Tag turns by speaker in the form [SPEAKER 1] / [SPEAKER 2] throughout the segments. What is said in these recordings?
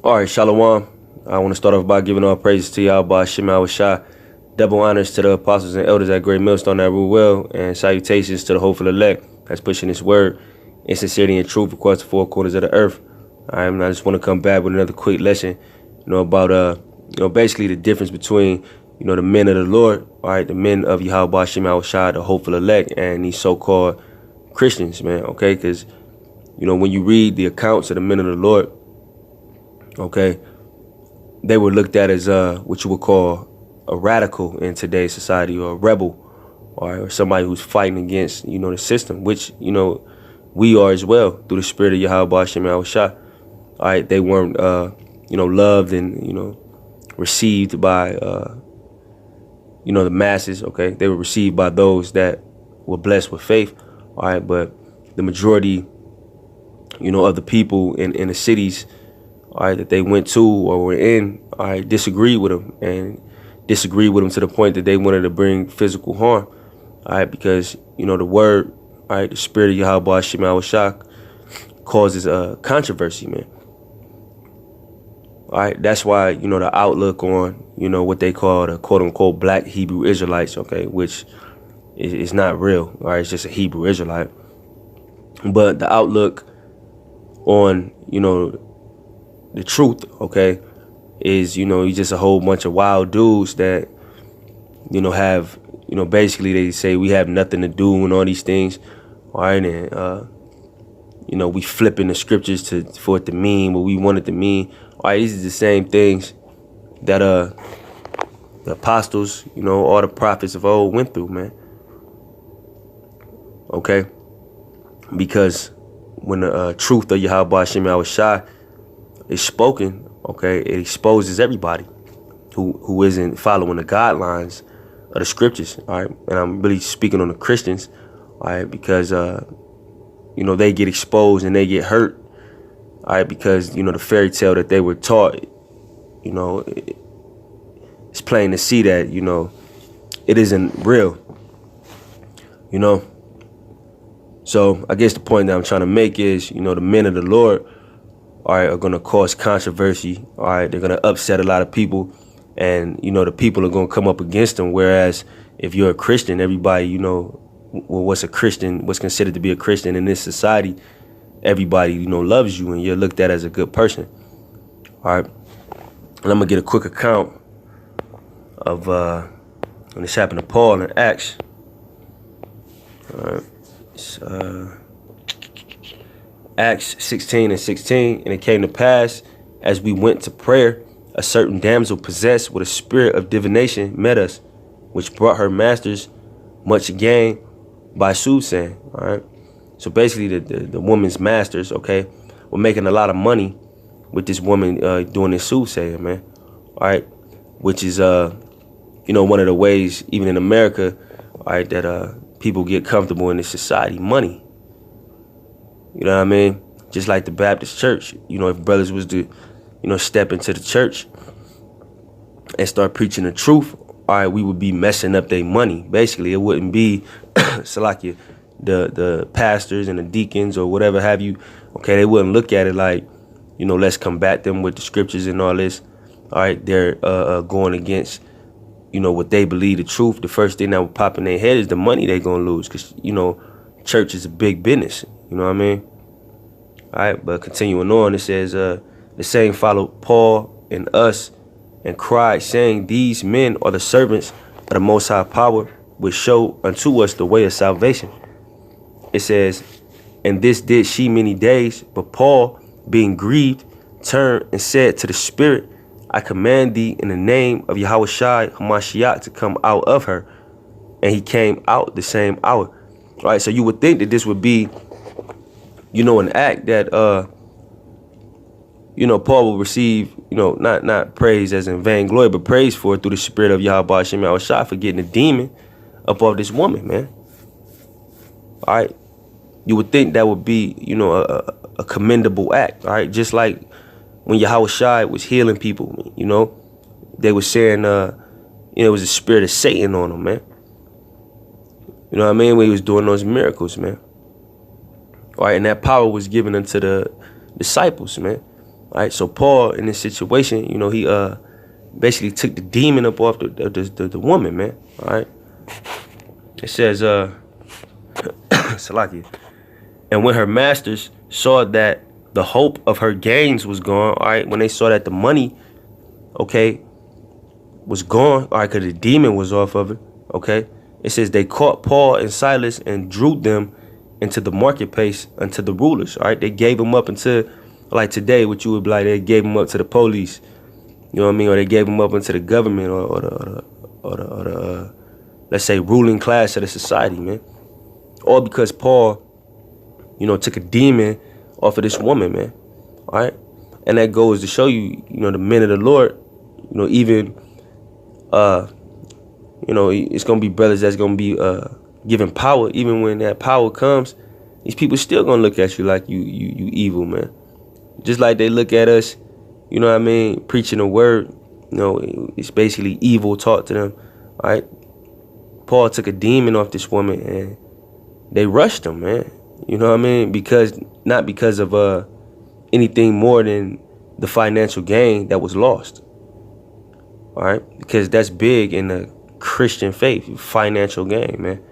[SPEAKER 1] All right, Shalom. I want to start off by giving all praises to Yahweh Shema Shah. Double honors to the apostles and elders at Great Millstone that rule well, and salutations to the hopeful elect that's pushing this word in sincerity and truth across the four corners of the earth. All right, and I just want to come back with another quick lesson, about basically the difference between the men of the Lord, all right, the men of Yahweh Shema Shah, the hopeful elect, and these so-called Christians, man. Okay, because when you read the accounts of the men of the Lord, okay, they were looked at as what you would call a radical in today's society, or a rebel, or somebody who's fighting against the system, which we are as well through the spirit of Yahweh Shem Shah. All right, they weren't loved and received by the masses. Okay, they were received by those that were blessed with faith. All right, but the majority of the people in the cities, all right, that they went to or were in, all right, disagreed with them to the point that they wanted to bring physical harm, all right, because the word, all right, the spirit of Yahweh Shema Shah causes a controversy, man. All right, that's why the outlook on what they call the quote unquote black Hebrew Israelites, okay, which is not real, all right, it's just a Hebrew Israelite, but the outlook on the truth, okay, is you just a whole bunch of wild dudes that have basically they say we have nothing to do and all these things, all right, and we flipping the scriptures for it to mean what we want it to mean. All right, these are the same things that the apostles, all the prophets of old went through, man. Okay, because when the truth of Yahweh Shem Shah is spoken, okay, it exposes everybody who isn't following the guidelines of the scriptures, all right? And I'm really speaking on the Christians, all right, because they get exposed and they get hurt, all right, because the fairy tale that they were taught, it's plain to see that it isn't real, So I guess the point that I'm trying to make is the men of the Lord, all right, are going to cause controversy. All right, they're going to upset a lot of people, and the people are going to come up against them. Whereas if you're a Christian, everybody what's a Christian, what's considered to be a Christian in this society, everybody loves you and you're looked at as a good person. All right, and I'm gonna get a quick account of when this happened to Paul in Acts. All right, it's, Acts 16:16, and it came to pass, as we went to prayer, a certain damsel possessed with a spirit of divination met us, which brought her masters much gain by soothsaying. All right, so basically the woman's masters, okay, were making a lot of money with this woman doing this soothsaying, man. All right, which is one of the ways, even in America, all right, that people get comfortable in this society, money. You know what I mean? Just like the Baptist church, if brothers was to, step into the church and start preaching the truth, all right, we would be messing up their money. Basically, it wouldn't be Salakia, the pastors and the deacons or whatever have you. Okay, they wouldn't look at it like, let's combat them with the scriptures and all this. All right, they're going against, what they believe the truth. The first thing that would pop in their head is the money they're going to lose, because, church is a big business. You know what I mean? All right, but continuing on, it says, the same followed Paul and us and cried, saying, these men are the servants of the Most High Power, which show unto us the way of salvation. It says, and this did she many days, but Paul, being grieved, turned and said to the Spirit, I command thee in the name of Yahweh Shai Hamashiach to come out of her. And he came out the same hour. All right, so you would think that this would be an act that Paul will receive, not praise as in vainglory, but praise for it through the spirit of Yahweh Shem Shah for getting a demon up off this woman, man. All right, you would think that would be a commendable act. All right, just like when Yahweh Shai was healing people, they were saying it was the spirit of Satan on them, man. You know what I mean? When he was doing those miracles, man. All right, and that power was given unto the disciples, man. All right, so Paul in this situation, you know, he basically took the demon up off the woman, man. All right, it says Salakia. And when her masters saw that the hope of her gains was gone, all right, when they saw that the money, okay, was gone, all right, because the demon was off of it, okay, it says they caught Paul and Silas and drew them into the marketplace unto the rulers, all right. They gave them up into, like today, what you would be like, they gave them up to the police, you know what I mean, or they gave them up into the government or the let's say, ruling class of the society, man. All because Paul, you know, took a demon off of this woman, man. All right. And that goes to show you, you know, the men of the Lord, you know, even, you know, it's going to be brothers that's going to be giving power. Even when that power comes, these people still going to look at you like you evil, man. Just like they look at us, you know what I mean, preaching the word, you know, it's basically evil taught to them. All right. Paul took a demon off this woman and they rushed him, man. You know what I mean? Not because of anything more than the financial gain that was lost. All right? Because that's big in the Christian faith, financial gain, man.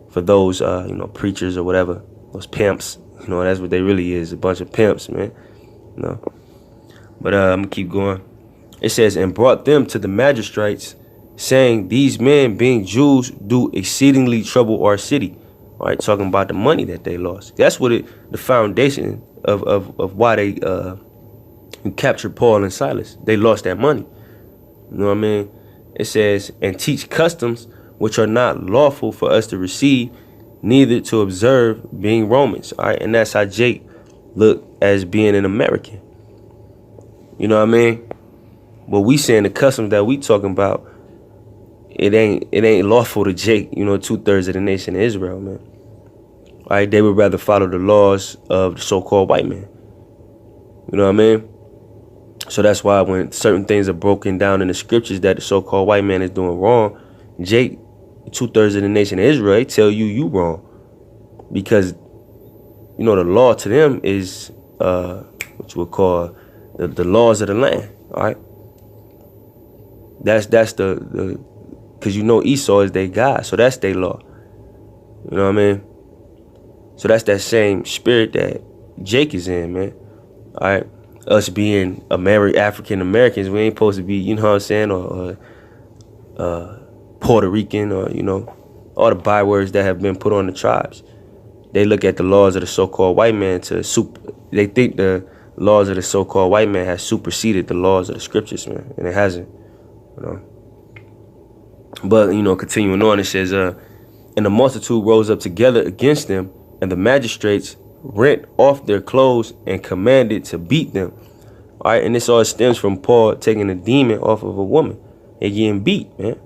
[SPEAKER 1] For those, you know, preachers or whatever, those pimps, you know, that's what they really is, a bunch of pimps, man. You know? But I'm going to keep going. It says, and brought them to the magistrates, saying, these men, being Jews, do exceedingly trouble our city. All right, talking about the money that they lost. That's what the foundation of why they captured Paul and Silas. They lost that money. You know what I mean? It says, and teach customs which are not lawful for us to receive, neither to observe, being Romans. All right, and that's how Jake looked as being an American. You know what I mean? But we saying the customs that we talking about, it ain't lawful to Jake, you know, 2/3 of the nation of Israel, man. All right, they would rather follow the laws of the so-called white man. You know what I mean? So that's why when certain things are broken down in the scriptures that the so-called white man is doing wrong, Jake, 2/3 of the nation of Israel, they tell you wrong. Because, you know, the law to them is what you would call the laws of the land, all right? That's the because you know Esau is their God, so that's their law. You know what I mean? So that's that same spirit that Jake is in, man. All right? Us being African Americans, we ain't supposed to be, you know what I'm saying, or Puerto Rican, or, you know, all the bywords that have been put on the tribes. They look at the laws of the so-called white man they think the laws of the so-called white man has superseded the laws of the scriptures, man, and it hasn't, you know. But, you know, continuing on, it says, and the multitude rose up together against them, and the magistrates rent off their clothes and commanded to beat them. All right, and this all stems from Paul taking a demon off of a woman and getting beat, man.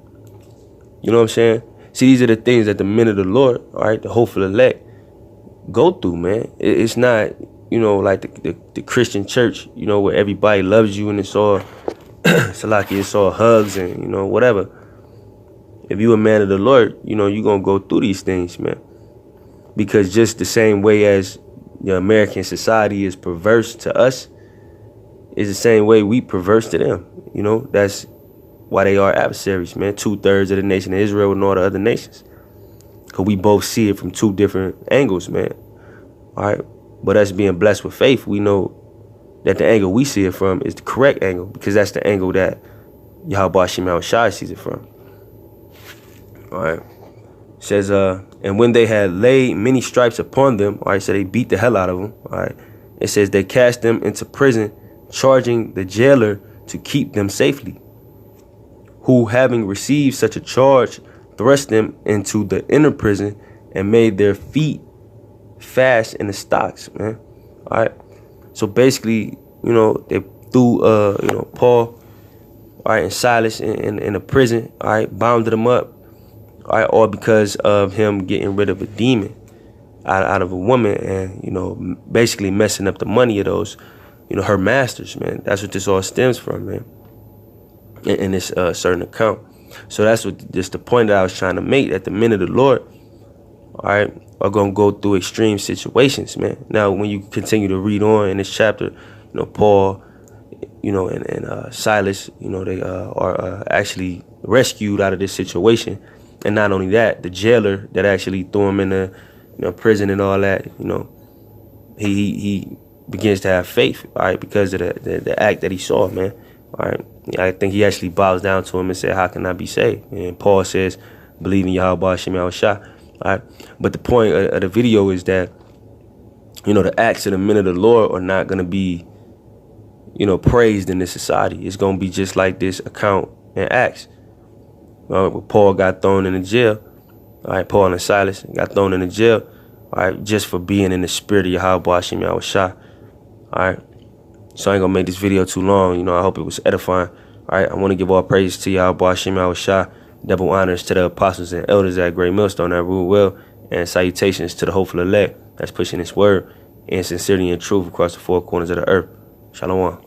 [SPEAKER 1] You know what I'm saying? See, these are the things that the men of the Lord, all right, the hopeful elect, go through, man. It's not, you know, like the Christian church, you know, where everybody loves you and it's all, it's all hugs and, you know, whatever. If you a man of the Lord, you know, you're going to go through these things, man. Because just the same way as the American society is perverse to us, is the same way we perverse to them. You know, that's why they are adversaries, man. 2/3 of the nation of Israel and all the other nations. Because we both see it from two different angles, man. All right. But us being blessed with faith, we know that the angle we see it from is the correct angle. Because that's the angle that Yahweh Shema Shai sees it from. All right. It says, and when they had laid many stripes upon them, all right, so they beat the hell out of them, all right. It says they cast them into prison, charging the jailer to keep them safely, who, having received such a charge, thrust them into the inner prison and made their feet fast in the stocks, man. All right. So basically, you know, they threw, you know, Paul, all right, and Silas in a prison, all right, bound them up. All right, all because of him getting rid of a demon out of a woman and, you know, basically messing up the money of those, you know, her masters, man. That's what this all stems from, man, in this certain account. So that's what just the point that I was trying to make, that the men of the Lord, all right, are going to go through extreme situations, man. Now, when you continue to read on in this chapter, you know, Paul, and Silas, they are actually rescued out of this situation. And not only that, the jailer that actually threw him in the prison and all that, he begins to have faith, all right, because of the act that he saw, man. All right, I think he actually bows down to him and said, "How can I be saved?" And Paul says, "Believe in Yahweh Hashem Yahushua." All right, but the point of the video is that the acts of the men of the Lord are not gonna be praised in this society. It's gonna be just like this account in Acts. Paul got thrown in the jail. All right, Paul and Silas got thrown in the jail. All right, just for being in the spirit of Yahweh Hashem Yahushua. All right, so I ain't gonna make this video too long. I hope it was edifying. All right, I want to give all praise to Yahweh Hashem Yahushua. Double honors to the apostles and elders at Great Millstone that rule well, and salutations to the hopeful elect that's pushing this word in sincerity and truth across the four corners of the earth. Shalom.